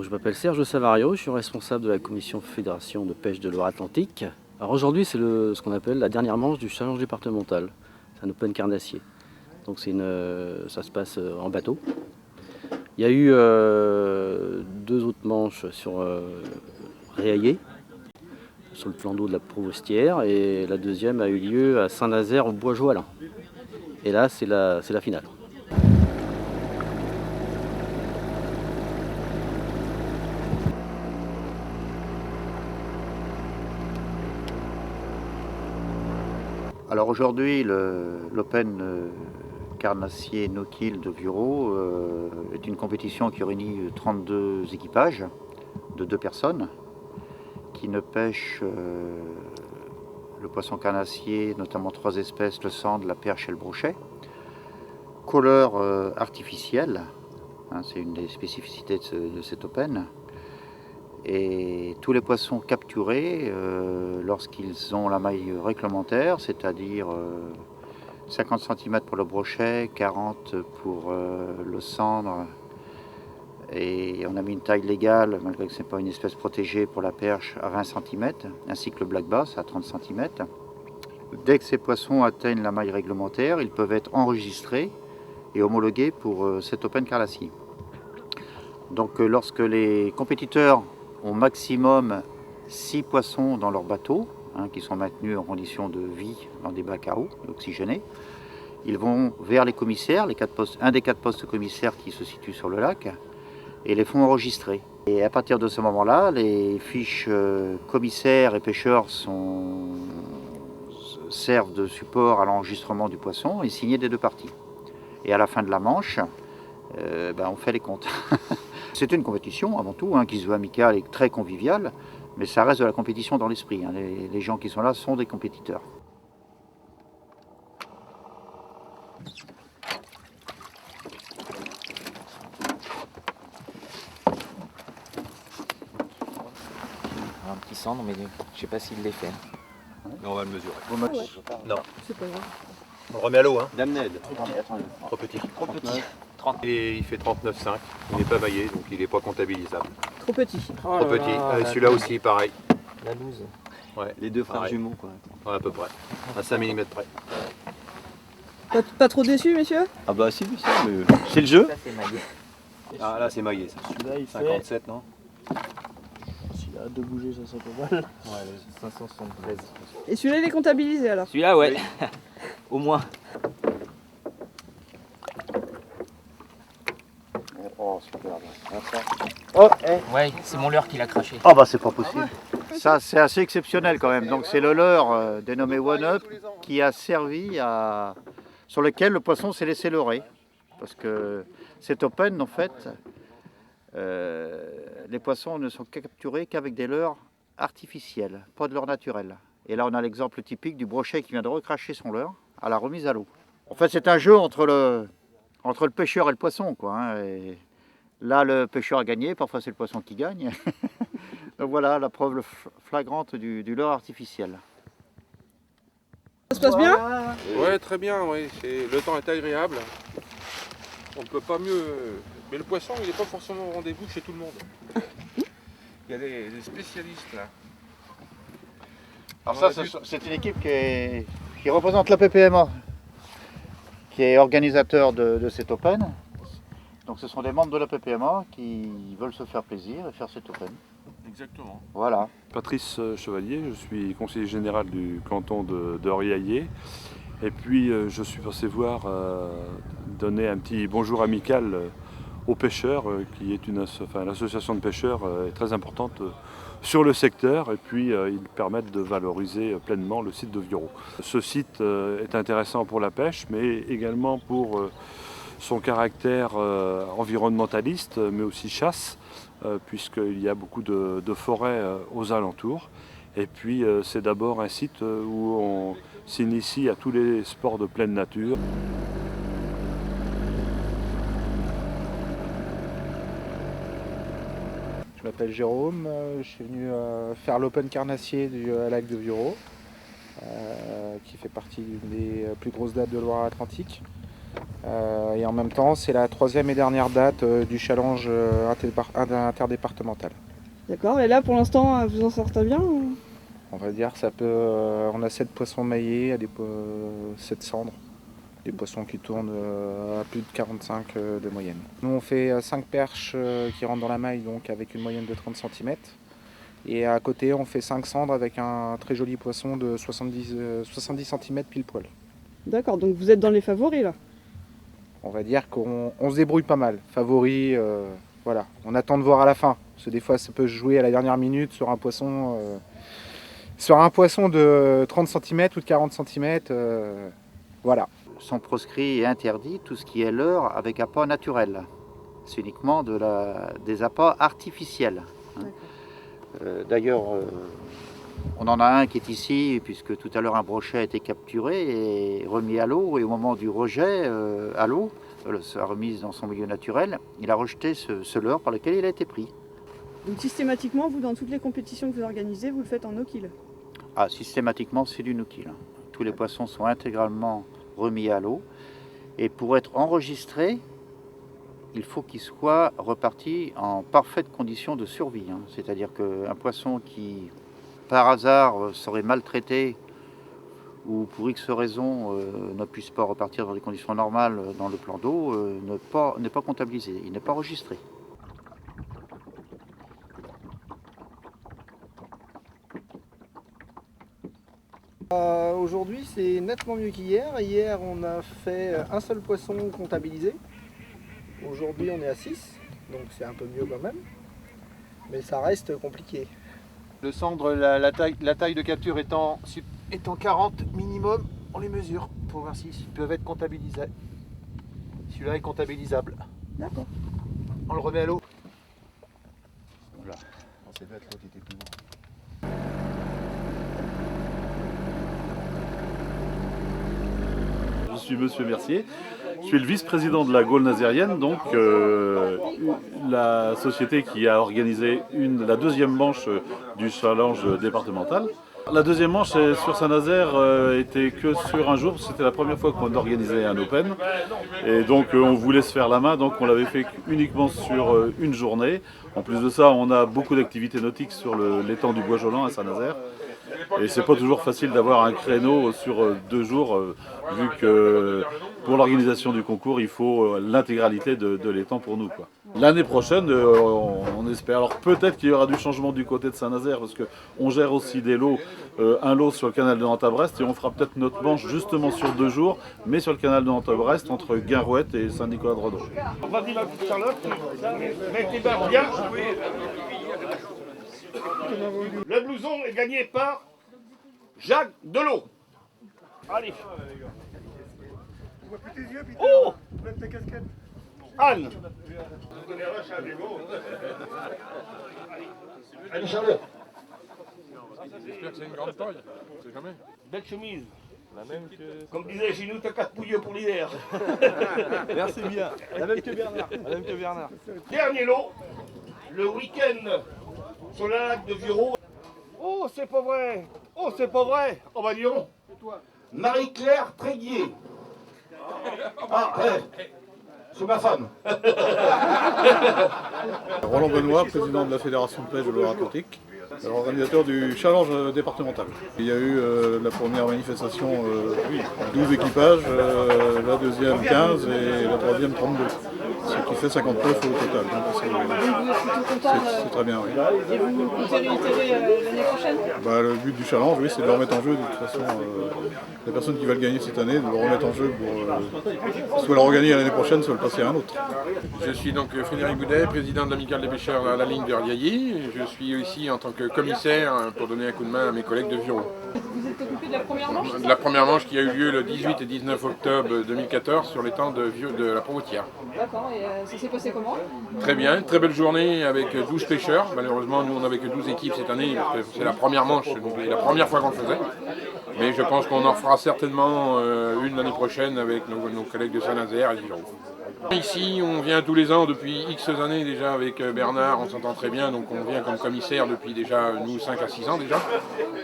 Je m'appelle Serge Savario, je suis responsable de la commission fédération de pêche de Loire-Atlantique. Alors aujourd'hui, c'est ce qu'on appelle la dernière manche du challenge départemental. C'est un open carnassier. Donc ça se passe en bateau. Il y a eu deux autres manches sur Réaillé, sur le plan d'eau de la Prouvostière, et la deuxième a eu lieu à Saint-Nazaire au Bois-Joalin. Et là, c'est la finale. Alors aujourd'hui, l'Open carnassier no-kill de Viuro est une compétition qui réunit 32 équipages de 2 personnes qui ne pêchent le poisson carnassier, notamment 3 espèces, le sandre, la perche et le brochet. Couleur artificielle, hein, c'est une des spécificités de cet Open. Et tous les poissons capturés, lorsqu'ils ont la maille réglementaire, c'est-à-dire 50 cm pour le brochet, 40 pour le sandre, et on a mis une taille légale, malgré que ce n'est pas une espèce protégée, pour la perche à 20 cm, ainsi que le black bass à 30 cm. Dès que ces poissons atteignent la maille réglementaire, ils peuvent être enregistrés et homologués pour cet Open carnassier. Donc lorsque les compétiteurs au maximum 6 poissons dans leur bateau, hein, qui sont maintenus en condition de vie dans des bacs à eau oxygénés. Ils vont vers les commissaires, un des 4 postes commissaires qui se situent sur le lac, et les font enregistrer. Et à partir de ce moment-là, les fiches commissaires et pêcheurs servent de support à l'enregistrement du poisson et signées des 2 parties. Et à la fin de la manche, on fait les comptes. C'est une compétition avant tout, hein, qui se veut amicale et très conviviale, mais ça reste de la compétition dans l'esprit. Hein. Les gens qui sont là sont des compétiteurs. Un petit cendre, mais je sais pas s'il l'est fait. Mais on va le mesurer. Non, c'est pas grave. On remet à l'eau, hein. Damned. Trop petit. Trop petit. 30. Il fait 39,5. Il n'est pas maillé, donc il n'est pas comptabilisable. Trop petit. Trop petit. Celui-là aussi, pareil. La loose. Ouais, Les 2 frères pareil. jumeaux, quoi. Ouais, à peu près. À 5 mm près. Pas trop déçu, messieurs? Ah bah si, mais c'est le jeu. Ça, c'est maillé. Ah là, c'est maillé, ça. Celui-là, il 57, non? S'il a 2 bougées, ça serait pas mal. Ouais, 573. Et celui-là, il est comptabilisé alors? Celui-là, ouais. Au moins. Oh, super. Ouais, c'est mon leurre qui l'a craché. Oh, bah c'est pas possible. Ça, c'est assez exceptionnel quand même. Donc c'est le leurre dénommé One Up qui a servi sur lequel le poisson s'est laissé leurrer. Parce que cet Open, en fait, les poissons ne sont capturés qu'avec des leurres artificiels, pas de leurre naturel. Et là, on a l'exemple typique du brochet qui vient de recracher son leurre à la remise à l'eau. En fait, c'est un jeu entre le pêcheur et le poisson, quoi. Hein, et là, le pêcheur a gagné, parfois c'est le poisson qui gagne. Donc voilà la preuve flagrante du leurre artificiel. Ça se passe bien? Ouais, très bien, oui. Le temps est agréable. On ne peut pas mieux. Mais le poisson, il n'est pas forcément au rendez-vous chez tout le monde. Il y a des spécialistes là. Alors ça, c'est une équipe qui représente la PPMA, qui est organisateur de cet Open. Donc ce sont des membres de la PPMA qui veulent se faire plaisir et faire cet Open. Exactement. Voilà. Patrice Chevalier, je suis conseiller général du canton de Riaillé. Et puis je suis passé voir donner un petit bonjour amical aux pêcheurs, qui est l'association de pêcheurs est très importante sur le secteur, et puis ils permettent de valoriser pleinement le site de Viuro. Ce site est intéressant pour la pêche, mais également pour son caractère environnementaliste, mais aussi chasse, puisqu'il y a beaucoup de forêts aux alentours. Et puis c'est d'abord un site où on s'initie à tous les sports de pleine nature. Je m'appelle Jérôme, je suis venu faire l'Open carnassier du lac de Viuro, qui fait partie d'une des plus grosses dates de Loire-Atlantique. Et en même temps, c'est la 3e et dernière date du challenge interdépartemental. D'accord, et là pour l'instant vous en sortez bien ou... On va dire que ça peut. On a 7 poissons maillés, 7 cendres. Des poissons qui tournent à plus de 45 de moyenne. Nous on fait 5 perches qui rentrent dans la maille, donc avec une moyenne de 30 cm. Et à côté on fait 5 cendres avec un très joli poisson de 70 cm pile poil. D'accord, donc vous êtes dans les favoris là? On va dire qu'on se débrouille pas mal. Favoris, voilà. On attend de voir à la fin. Parce que des fois ça peut se jouer à la dernière minute sur un poisson, de 30 cm ou de 40 cm. Voilà. Sont proscrits et interdits tout ce qui est leurre avec appât naturel. C'est uniquement des appâts artificiels. D'ailleurs, on en a un qui est ici, puisque tout à l'heure un brochet a été capturé et remis à l'eau. Et au moment du rejet à l'eau, sa remise dans son milieu naturel, il a rejeté ce leurre par lequel il a été pris. Donc systématiquement, vous, dans toutes les compétitions que vous organisez, vous le faites en no-kill? Ah, systématiquement, c'est du no-kill. Tous les poissons sont intégralement remis à l'eau. Et pour être enregistré, il faut qu'il soit reparti en parfaite condition de survie. C'est-à-dire qu'un poisson qui, par hasard, serait maltraité ou pour X raison ne puisse pas repartir dans des conditions normales dans le plan d'eau, n'est pas comptabilisé, il n'est pas enregistré. Aujourd'hui c'est nettement mieux qu'hier. Hier on a fait un seul poisson comptabilisé. Aujourd'hui on est à 6, donc c'est un peu mieux quand même. Mais ça reste compliqué. Le cendre, la taille de capture étant 40 minimum, on les mesure pour voir s'ils peuvent être comptabilisés. Celui-là est comptabilisable. D'accord. On le remet à l'eau. Voilà. C'est bête, l'autre était plus grand. Je suis Monsieur Mercier, je suis le vice-président de la Gaule nazérienne, donc la société qui a organisé la 2e manche du challenge départemental. La 2e manche sur Saint-Nazaire était que sur un jour, c'était la première fois qu'on organisait un Open. Et donc on voulait se faire la main, donc on l'avait fait uniquement sur une journée. En plus de ça, on a beaucoup d'activités nautiques sur l'étang du Bois-Jolant à Saint-Nazaire. Et c'est pas toujours facile d'avoir un créneau sur 2 jours, vu que pour l'organisation du concours, il faut l'intégralité de l'étang pour nous, quoi. L'année prochaine, on espère. Alors peut-être qu'il y aura du changement du côté de Saint-Nazaire, parce qu'on gère aussi des lots, un lot sur le canal de Nantes-à-Brest, et on fera peut-être notre manche justement sur 2 jours, mais sur le canal de Nantes-à-Brest, entre Guinrouette et Saint-Nicolas-de-Redon. Vas-y ma petite Charlotte, mets tes barres bien. Le blouson est gagné par Jacques Delot. Allez. Oh, Anne. Allez Charlotte. J'espère que c'est une grande taille, on sait jamais. Belle chemise. La même que... Comme disait chez nous, t'as 4 pouilleux pour l'hiver. Merci bien. La même que Bernard. Dernier lot, le week-end sur le lac de Viro. Oh, c'est pas vrai. Oh, c'est pas vrai. Oh, bah dis donc. Marie-Claire Tréguier. Ah, c'est ma femme. Roland Benoît, président de la Fédération de pêche de Loire-Atlantique, organisateur du challenge départemental. Il y a eu la première manifestation 12 équipages, la deuxième 15 et la troisième 32. Ce qui fait 59 au total. C'est très bien, oui. Et vous comptez réitérer l'année prochaine? Le but du challenge, oui, c'est de le remettre en jeu de toute façon. La personne qui va le gagner cette année, de le remettre en jeu pour soit le regagner l'année prochaine, soit le passer à un autre. Je suis donc Frédéric Boudet, président de l'Amicale des pêcheurs à la ligne de Riailly. Je suis ici en tant que commissaire pour donner un coup de main à mes collègues de Viro. Vous êtes occupé de la première manche? De la première manche qui a eu lieu le 18 et 19 octobre 2014 sur l'étang de la Provotière. D'accord, et ça s'est passé comment? Très bien, très belle journée avec 12 pêcheurs. Malheureusement, nous on n'avait que 12 équipes cette année, parce que c'est la première manche, donc c'est la première fois qu'on le faisait. Mais je pense qu'on en fera certainement une l'année prochaine avec nos collègues de Saint-Nazaire et Viro. Ici, on vient tous les ans depuis X années déjà avec Bernard, on s'entend très bien, donc on vient comme commissaire depuis déjà, nous, 5 à 6 ans déjà.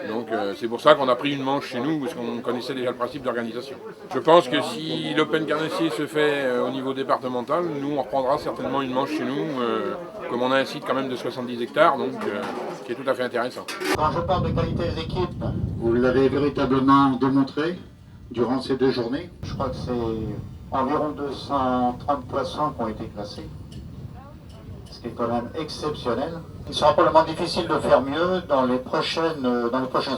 Donc c'est pour ça qu'on a pris une manche chez nous, parce qu'on connaissait déjà le principe d'organisation. Je pense que si l'Open Carnassier se fait au niveau départemental, nous on reprendra certainement une manche chez nous, comme on a un site quand même de 70 hectares, donc qui est tout à fait intéressant. Quand je parle de qualité des équipes, vous l'avez véritablement démontré durant ces 2 journées. Je crois que c'est environ 230 poissons qui ont été classés, ce qui est quand même exceptionnel. Il sera probablement difficile de faire mieux dans les prochains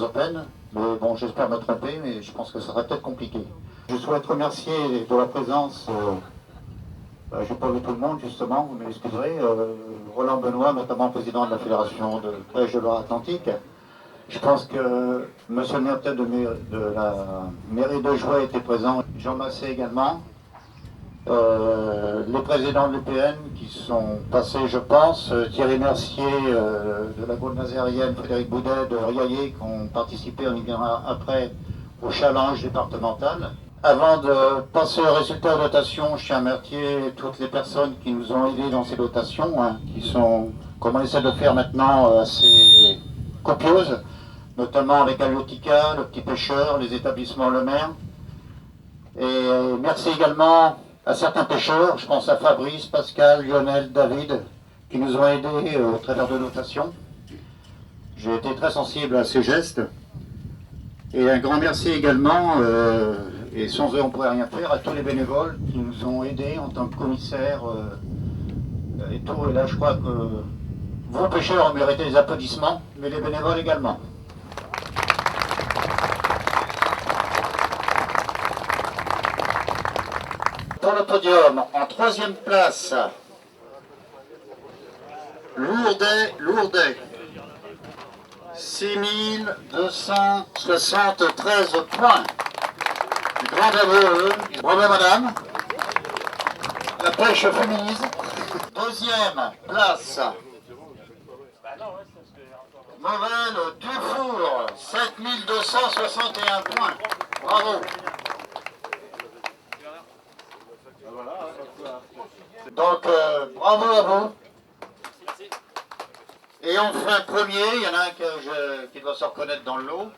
Open, mais bon, j'espère me tromper, mais je pense que ça sera peut-être compliqué. Je souhaite remercier de la présence, je n'ai pas vu tout le monde justement, vous m'excuserez, Roland Benoît, notamment président de la Fédération de pêche de Loire-Atlantique. Je pense que monsieur le maire peut-être de la mairie de Jouët était présent, Jean Massé également. Les présidents de l'UPN qui sont passés, je pense, Thierry Mercier de la Gaule nazérienne, Frédéric Boudet de Riaillé, qui ont participé, on y viendra après, au challenge départemental. Avant de passer au résultat de dotation, je tiens à remercier toutes les personnes qui nous ont aidés dans ces dotations, hein, qui sont, comme on essaie de faire maintenant, assez copieuses, notamment avec Aliotica, le Petit Pêcheur, les établissements Le Maire. Et merci également à certains pêcheurs, je pense à Fabrice, Pascal, Lionel, David, qui nous ont aidés au travers de dotations. J'ai été très sensible à ces gestes. Et un grand merci également, et sans eux on ne pourrait rien faire, à tous les bénévoles qui nous ont aidés en tant que commissaires et tout. Et là je crois que vos pêcheurs méritez des applaudissements, mais les bénévoles également. Pour le podium, en 3e place, Lourdet, 6273 points. Grand bravo, bravo madame. La pêche féminise. 2e place, Maurel Dufour, 7261 points. Bravo. Donc, bravo à vous. Et enfin, premier, il y en a un qui doit se reconnaître dans le lot.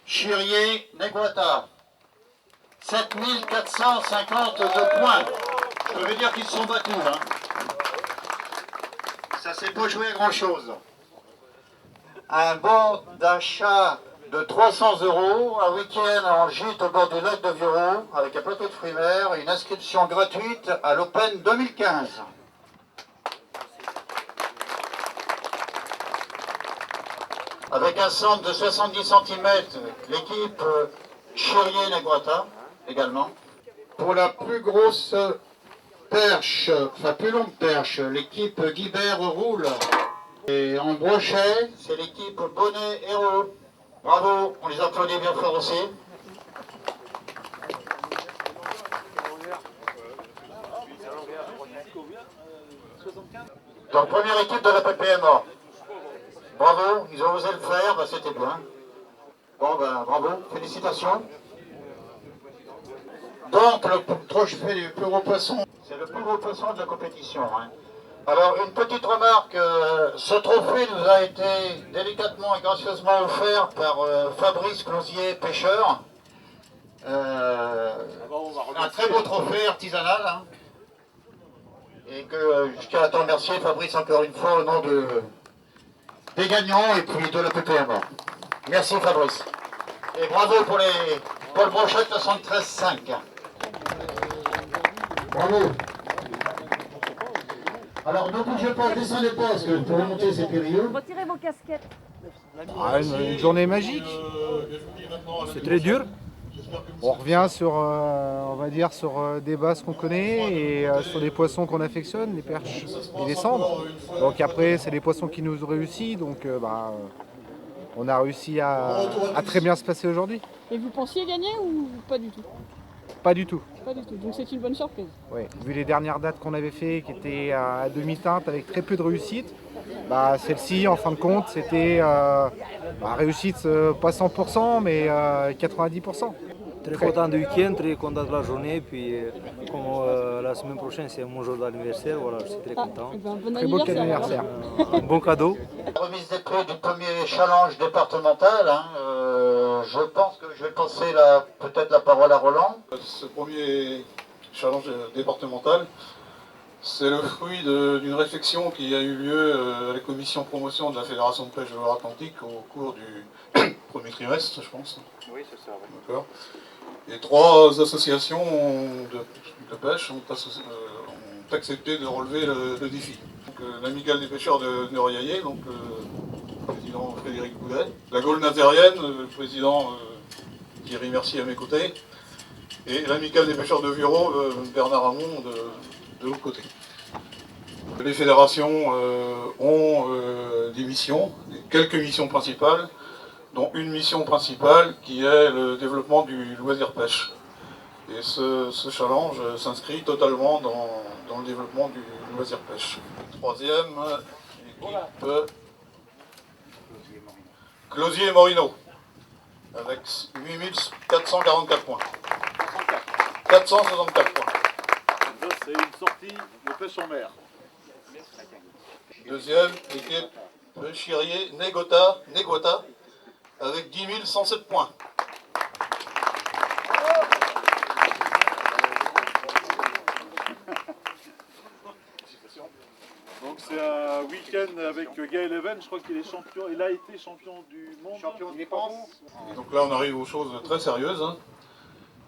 Chirier Neguata, 7452 points. Je peux vous dire qu'ils se sont battus. Hein. Ça s'est pas joué à grand chose. Un bon d'achat de 300 €, un week-end en gîte au bord du lac de Vireau, avec un plateau de fruits verts et une inscription gratuite à l'Open 2015. Avec un centre de 70 cm, l'équipe Chirier Neguata également. Pour la plus grosse perche, enfin plus longue perche, l'équipe Guibert Roule. Et en brochet, c'est l'équipe Bonnet Héros. Bravo, on les applaudit bien fort aussi. Donc première équipe de la PPMA. Bravo, ils ont osé le faire, bah, c'était bien. Bon ben bravo, félicitations. Donc le trophée du plus gros poisson, c'est le plus gros poisson de la compétition. Hein. Alors une petite remarque, ce trophée nous a été délicatement et gracieusement offert par Fabrice Closier, pêcheur. Un très beau trophée artisanal. Hein, et que je tiens à te remercier Fabrice encore une fois au nom des gagnants et puis de la PPMA. Merci Fabrice. Et bravo pour le brochet 73,5. Bravo. Alors ne bougez pas, descendez pas, parce que pour remonter c'est périlleux. Retirez vos casquettes. Une journée magique. C'est très dur. On revient sur, on va dire, sur des bases qu'on connaît et sur des poissons qu'on affectionne, les perches et les cendres. Donc après, c'est des poissons qui nous réussissent, donc on a réussi à très bien se passer aujourd'hui. Et vous pensiez gagner ou pas du tout? Pas du tout. Pas du tout, donc c'est une bonne surprise. Oui, vu les dernières dates qu'on avait fait, qui étaient à demi-teinte avec très peu de réussite, celle-ci, en fin de compte, c'était réussite pas 100%, mais 90%. Très content du week-end, très content de la journée. Puis comme la semaine prochaine c'est mon jour d'anniversaire, voilà, je suis très content. Très beau anniversaire. Un bon cadeau. La remise des prix du premier challenge départemental, je pense que je vais passer peut-être la parole à Roland. Ce premier challenge départemental, c'est le fruit d'une réflexion qui a eu lieu à la commission promotion de la Fédération de pêche de Loire-Atlantique au cours du premier trimestre, je pense. Oui, c'est ça. Oui. D'accord. Et 3 associations de pêche ont accepté de relever le défi. L'Amicale des pêcheurs de Noriaillé, donc le président Frédéric Boulet, la Gaule natérienne, le président Thierry Mercier à mes côtés, et l'Amicale des pêcheurs de Vureau, Bernard Hamon de l'autre côté. Les fédérations ont des missions, quelques missions principales, dont une mission principale qui est le développement du loisir pêche. Et ce challenge s'inscrit totalement dans le développement du loisir pêche. Troisième équipe, Closier et Morino, avec 8444 points. 464 points. C'est une sortie de pêche en mer. Deuxième équipe, Chirier, Négota, avec 10 107 points. Donc c'est un week-end avec Gaël Even, je crois qu'il est champion, il a été champion du monde. Champion de France. Et donc là on arrive aux choses très sérieuses,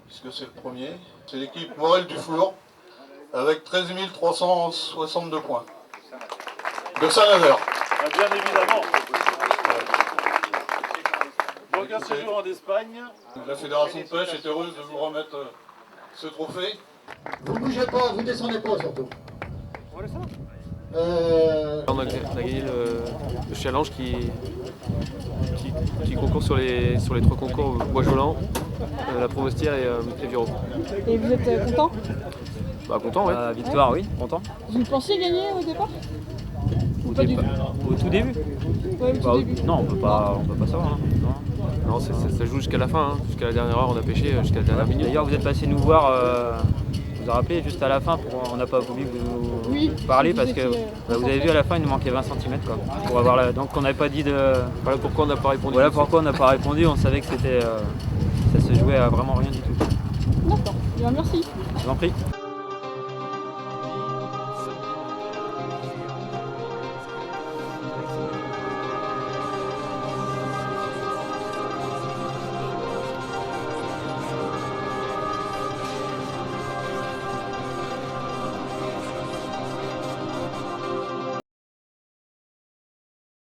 puisque c'est le premier. C'est l'équipe Morel du Flour, avec 13 362 points. De Saint-Nazaire. Ah, bien évidemment. Donc un séjour en Espagne. La Fédération de pêche est heureuse de vous remettre ce trophée. Vous ne bougez pas, vous descendez pas surtout. On a gagné le challenge qui concourt sur les 3 concours Bois-Jolant, la Promostière et Viro. Et vous êtes content? Bah content, oui. Victoire, oui, content. Vous pensiez gagner au départ? Au tout début. Ouais, au tout début. Non, on peut pas savoir. Hein. Non, ça joue jusqu'à la fin, jusqu'à la dernière heure, on a pêché jusqu'à la dernière minute. D'ailleurs, vous êtes passé nous voir, vous vous rappelez, juste à la fin, on n'a pas voulu vous parler parce que vous avez vu à la fin, il nous manquait 20 cm quoi, pour avoir donc on n'avait pas dit de... Voilà pourquoi on n'a pas répondu. Voilà pourquoi on n'a pas répondu, on savait que c'était ça se jouait à vraiment rien du tout. D'accord, bien merci. Je vous en prie.